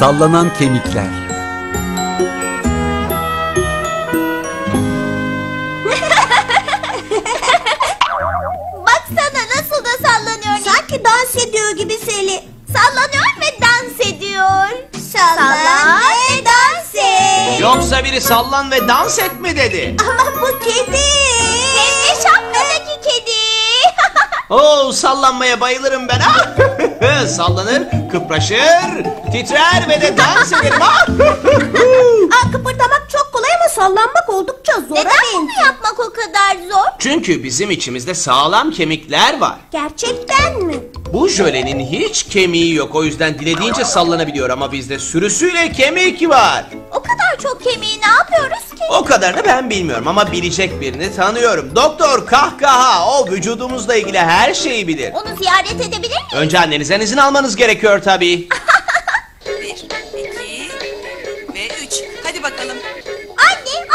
Sallanan kemikler. Baksana nasıl da sallanıyor. Sanki dans ediyor gibi Seli. Sallanıyor ve dans ediyor. Sallan ve dans et. Yoksa biri sallan ve dans et mi dedi? Ama bu kedi. Hem de şapkadaki kedi. Oo, sallanmaya bayılırım ben. Sallanır, kıpraşır, titrer ve de dans ederim. Kıpırdamak çok kolay ama sallanmak oldukça zor. Neden bunu yapmak o kadar zor? Çünkü bizim içimizde sağlam kemikler var. Gerçekten mi? Bu jölenin hiç kemiği yok, o yüzden dilediğince sallanabiliyor ama bizde sürüsüyle kemik var. O kadar çok kemiği ne yapıyoruz ki? O kadarını ben bilmiyorum ama bilecek birini tanıyorum. Doktor Kahkaha, o vücudumuzla ilgili her şeyi bilir. Onu ziyaret edebilir miyim? Önce annenizden izin almanız gerekiyor tabii. 1, 2 ve 3. Hadi bakalım. Anne,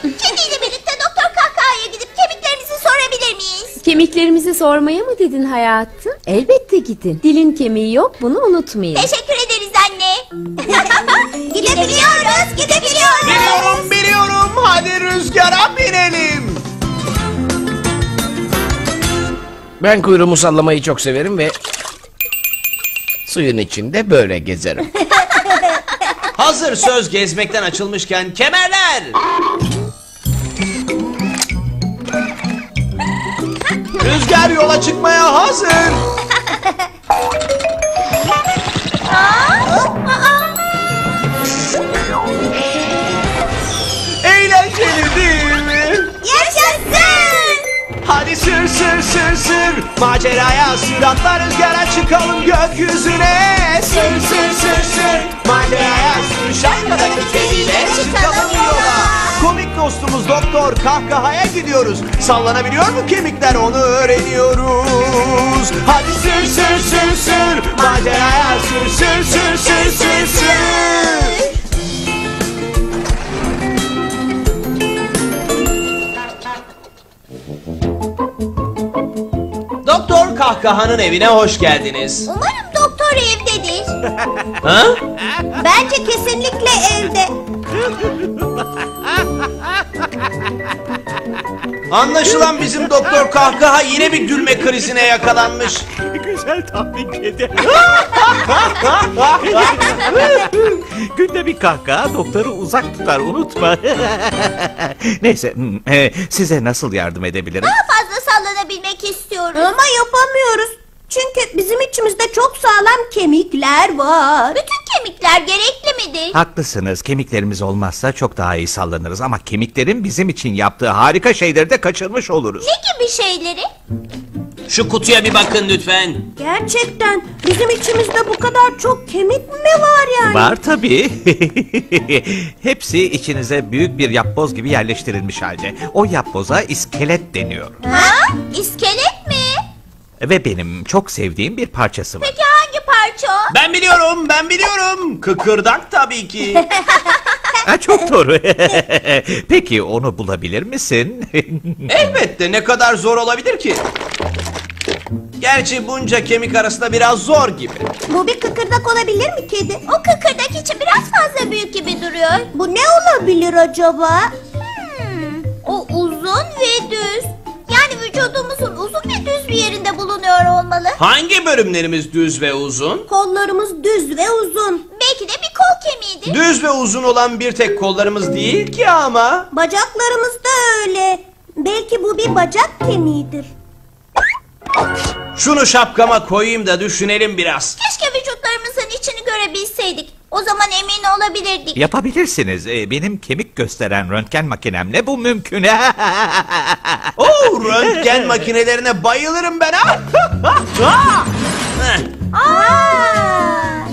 kediyle birlikte Doktor Kahkaha'ya gidip kemiklerimizi sorabilir miyiz? Kemiklerimizi sormaya mı dedin hayatım? Elbette gidin. Dilin kemiği yok, bunu unutmayın. Teşekkür ederiz anne. Gidebiliyoruz. Biliyorum. Hadi rüzgara binelim. Ben kuyruğumu sallamayı çok severim ve suyun içinde böyle gezerim. Hazır söz gezmekten açılmışken kemerler. Rüzgar yola çıkmaya hazır. Eğlenceli değil mi? Yaşasın. Hadi sür. Maceraya sür, atla rüzgara çıkalım gökyüzüne. Sür. Maceraya sür, şapkadaki kediyle çıkalım yola. Komik dostumuz Doktor Kahkaha'ya gidiyoruz. Sallanabiliyor mu kemikler, onu öğreniyoruz. Hadi sür. Maceraya sür. Doktor Kahkaha'nın evine hoş geldiniz. Umarım doktor evdedir. Ha? Bence kesinlikle evde. Anlaşılan bizim Doktor Kahkaha yine bir gülme krizine yakalanmış. Güzel tahmin kedi. Günde bir kahkaha doktoru uzak tutar, unutma. Neyse, size nasıl yardım edebilirim? Daha fazla sallanabilmek istiyoruz. Ama yapamıyoruz. Çünkü bizim içimizde çok sağlam kemikler var. Bütün kemikler gerekli midir? Haklısınız, kemiklerimiz olmazsa çok daha iyi sallanırız ama kemiklerin bizim için yaptığı harika şeyleri de kaçırmış oluruz. Ne gibi şeyleri? Şu kutuya bir bakın lütfen. Gerçekten bizim içimizde bu kadar çok kemik mi var yani? Var tabii. Hepsi içinize büyük bir yapboz gibi yerleştirilmiş halde. O yapboza iskelet deniyor. Ha? İskelet mi? Ve benim çok sevdiğim bir parçası var. Peki hangi parça o? Ben biliyorum. Kıkırdak tabii ki. Ha, çok doğru. Peki onu bulabilir misin? Elbette, ne kadar zor olabilir ki? Gerçi bunca kemik arasında biraz zor gibi. Bu bir kıkırdak olabilir mi kedi? O kıkırdak için biraz fazla büyük gibi duruyor. Bu ne olabilir acaba? O uzun ve düz. Yani vücudumuzun uzun ve düz bir yerinde bulunuyor olmalı. Hangi bölümlerimiz düz ve uzun? Kollarımız düz ve uzun. Belki de bir kol kemiğidir. Düz ve uzun olan bir tek kollarımız değil ki ama. Bacaklarımız da öyle. Belki bu bir bacak kemiğidir. Şunu şapkama koyayım da düşünelim biraz. Keşke vücutlarımızın içini görebilseydik. O zaman emin olabilirdik. Yapabilirsiniz. Benim kemik gösteren röntgen makinemle bu mümkün. Oo, röntgen makinelerine bayılırım ben.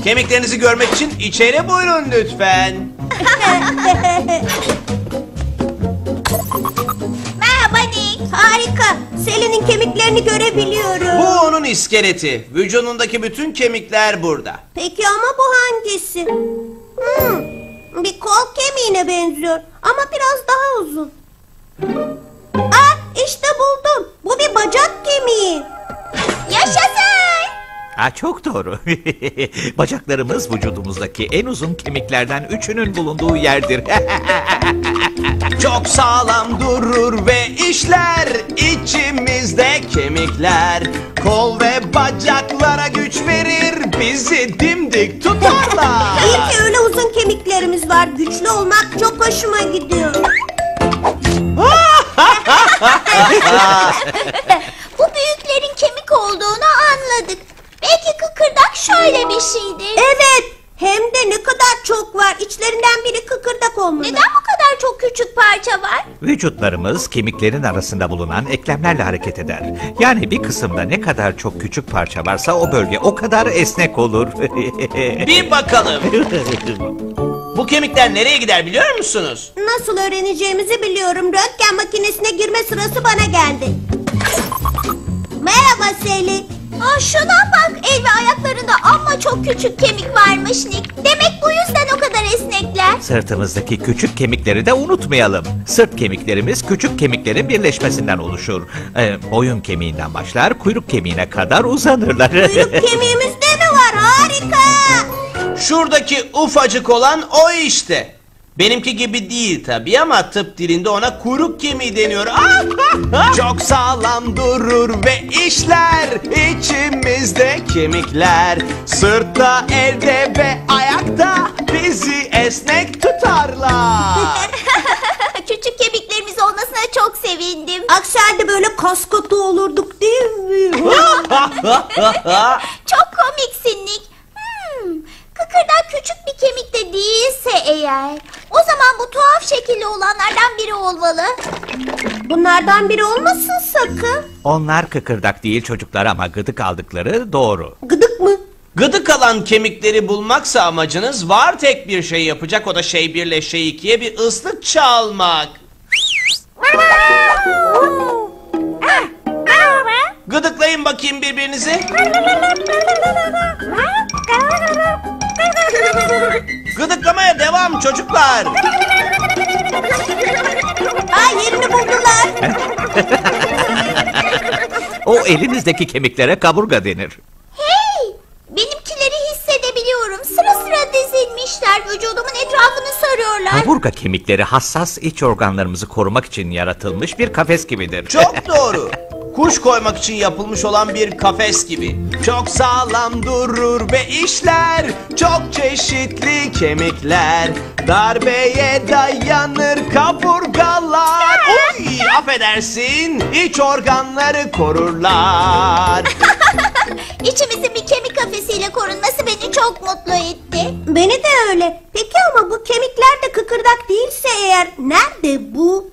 Kemiklerinizi görmek için içeri buyurun lütfen. Merhaba Nick. Harika. Selin'in kemiklerini görebiliyorum. Bu onun iskeleti. Vücudundaki bütün kemikler burada. Peki ama bu hangisi? Bir kol kemiğine benziyor ama biraz daha uzun. İşte buldum. Bu bir bacak kemiği. Yaşasın. Ha, çok doğru. Bacaklarımız vücudumuzdaki en uzun kemiklerden üçünün bulunduğu yerdir. Çok sağlam durur ve işler içimizde kemikler. Kol ve bacaklara güç verir, bizi dimdik tutarlar. İyi ki öyle uzun kemiklerimiz var. Güçlü olmak çok hoşuma gidiyor. Bu büyüklerin kemik olduğunu anladık. Belki kıkırdak şöyle bir şeydir. Evet. Hem de ne kadar çok var. İçlerinden biri kıkırdak olmalı. Neden bu kadar çok küçük parça var? Vücutlarımız kemiklerin arasında bulunan eklemlerle hareket eder. Yani bir kısımda ne kadar çok küçük parça varsa o bölge o kadar esnek olur. Bir bakalım. Bu kemikler nereye gider biliyor musunuz? Nasıl öğreneceğimizi biliyorum. Röntgen makinesine girme sırası bana geldi. Merhaba Sally. Aa, şuna bak, el ve ayaklarında amma çok küçük kemik varmış Nick. Demek bu yüzden o kadar esnekler. Sırtımızdaki küçük kemikleri de unutmayalım. Sırt kemiklerimiz küçük kemiklerin birleşmesinden oluşur. Boyun kemiğinden başlar, kuyruk kemiğine kadar uzanırlar. Kuyruk kemiğimizde mi var? Harika. Şuradaki ufacık olan o işte. Benimki gibi değil tabii ama tıp dilinde ona kuyruk kemiği deniyor. Çok sağlam durur ve işler içimizde kemikler. Sırtta, elde ve ayakta bizi esnek tutarlar. Küçük kemiklerimiz olmasına çok sevindim. Aksi halde böyle kaskatı olurduk değil mi? Çok komiksin Nick. Kıkırdak küçük bir kemik de değilse eğer, o zaman bu tuhaf şekilli olanlardan biri olmalı. Bunlardan biri olmasın sakın. Onlar kıkırdak değil çocuklar ama gıdık aldıkları doğru. Gıdık mı? Gıdık alan kemikleri bulmaksa amacınız, var tek bir şey yapacak, o da şey birle şey ikiye bir ıslık çalmak. Gıdıklayın bakayım birbirinizi. Gıdıklamaya devam çocuklar. Aa, yerini buldular. O elinizdeki kemiklere kaburga denir. Hey! Benimkileri hissedebiliyorum. Sıra sıra dizilmişler. Vücudumun etrafını sarıyorlar. Kaburga kemikleri hassas iç organlarımızı korumak için yaratılmış bir kafes gibidir. Çok doğru. Kuş koymak için yapılmış olan bir kafes gibi. Çok sağlam durur ve işler. Çok çeşitli kemikler. Darbeye dayanır kaburgalar. Oy, affedersin. İç organları korurlar. İçimizin bir kemik kafesiyle korunması beni çok mutlu etti. Beni de öyle. Peki ama bu kemikler de kıkırdak değilse eğer, nerede bu?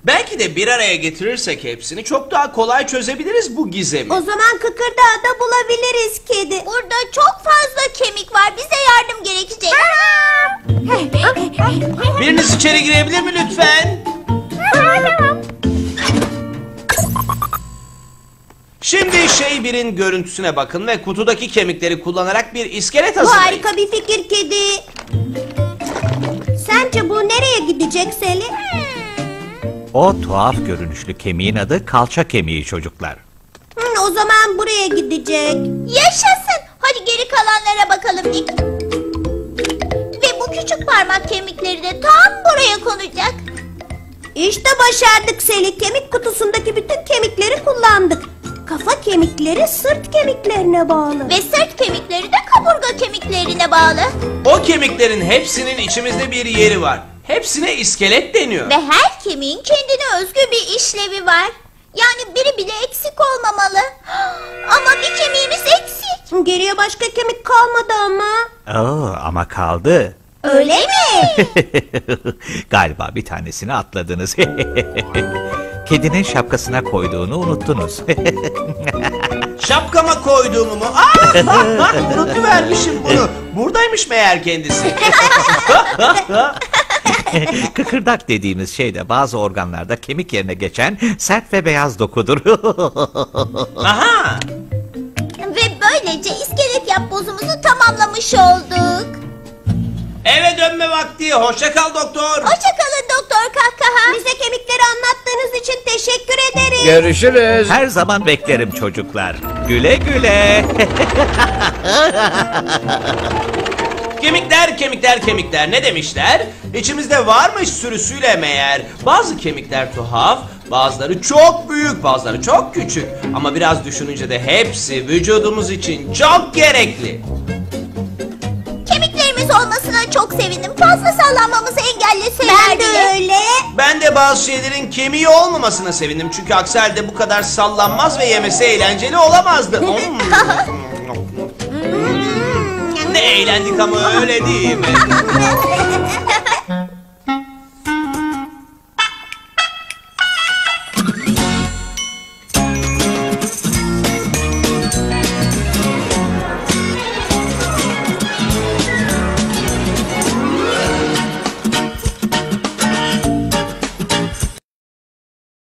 Belki de bir araya getirirsek hepsini çok daha kolay çözebiliriz bu gizemi. O zaman kıkırdağı da bulabiliriz kedi. Burada çok fazla kemik var. Bize yardım gerekecek. Biriniz içeri girebilir mi lütfen? Şimdi şey birin görüntüsüne bakın ve kutudaki kemikleri kullanarak bir iskelet Bu hazırlayın. harika bir fikir kedi. Sence bu nereye gidecek Sally? O tuhaf görünüşlü kemiğin adı kalça kemiği çocuklar. O zaman buraya gidecek. Yaşasın. Hadi geri kalanlara bakalım Nick. Ve bu küçük parmak kemikleri de tam buraya konacak. İşte başardık Sally. Kemik kutusundaki bütün kemikleri kullandık. Kafa kemikleri sırt kemiklerine bağlı. Ve sırt kemikleri de kaburga kemiklerine bağlı. O kemiklerin hepsinin içimizde bir yeri var. Hepsine iskelet deniyor. Ve her kemiğin kendine özgü bir işlevi var. Yani biri bile eksik olmamalı. Ama bir kemiğimiz eksik. Geriye başka kemik kalmadı ama. Ama kaldı. Öyle mi? Galiba bir tanesini atladınız. Kedinin şapkasına koyduğunu unuttunuz. Şapkama koyduğumu mu? Unutuvermişim bunu. Buradaymış meğer kendisi. Kıkırdak dediğimiz şey de bazı organlarda kemik yerine geçen sert ve beyaz dokudur. Aha! Ve böylece iskelet yapbozumuzu tamamlamış olduk. Eve dönme vakti. Hoşça kal doktor. Hoşça kalın doktor. Doktor Kahkaha. Bize kemikleri anlattığınız için teşekkür ederiz. Görüşürüz. Her zaman beklerim çocuklar. Güle güle. Kemikler, kemikler, kemikler ne demişler? İçimizde varmış sürüsüyle meğer. Bazı kemikler tuhaf, bazıları çok büyük, bazıları çok küçük. Ama biraz düşününce de hepsi vücudumuz için çok gerekli. Kemiklerimiz olmasına çok sevindim. Fazla sallanmamızı engelleseler ben de öyle. Ben de bazı şeylerin kemiği olmamasına sevindim. Çünkü aksi halde bu kadar sallanmaz ve yemesi eğlenceli olamazdı. Ne eğlendik ama öyle değil mi?